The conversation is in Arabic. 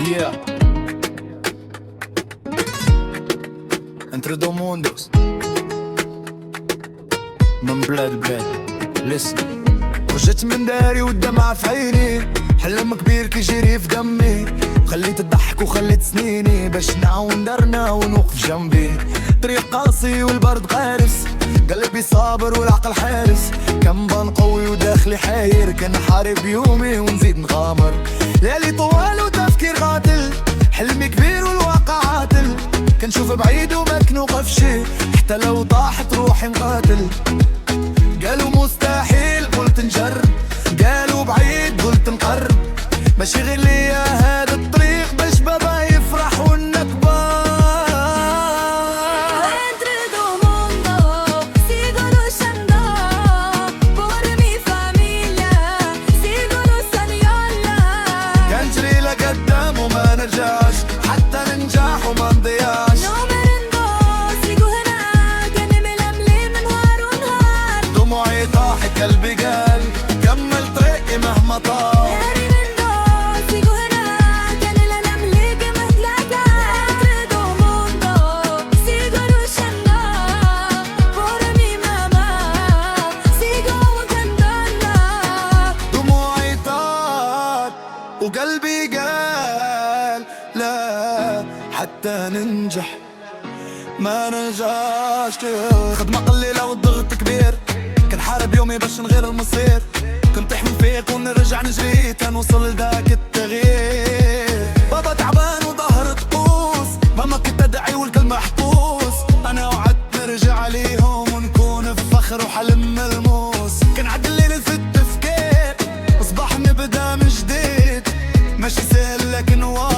Yeah. Entre dos mundos من بلاد لبلاد. listen. خرجت من داري والدمعة في عيني، حلم كبير كيجري في دمي، خليت الضحك وخليت سنيني باش نعاون دارنا ونوقف جنبي. طريق قاسي والبرد قارس، قلبي صابر والعقل حارس، كنبان قوي وداخلي حاير، كنحارب يومي ونزيد نغامر. ليالي طوال وتفكير قاتل، حلمي كبير والواقع عاتل، كنشوف بعيد وما كنوقف شي، حتى لو طاحت روحي مقاتل. قالوا مستحيل قلت نجرب، قالوا بعيد قلت نقرب، ماشي غير ليا هذا الطريق باش بابا يفرح ونكبر. كنجري لقدام وما نرجعش، حتى ننجح وما نضيعش. دموعي طاحت قلبي قال كمل طريقي مهما طال. وقلبي قال لا، حتى ننجح ما نرجعش. خدمة قليلة والضغط كبير، كنحارب يومي باش نغير المصير، كنت احلم فيك ونرجع نجري تنوصل لذاك التغيير. بابا تعبان وظهر طقوس، ماما كنت ادعي والكل محبوس، انا وعدت نرجع ليهم ونكون بفخر وحلم ملموس. كنعدي الليل في التفكير، اصبح نبدا من جديد، ماشي سهل لكن واضح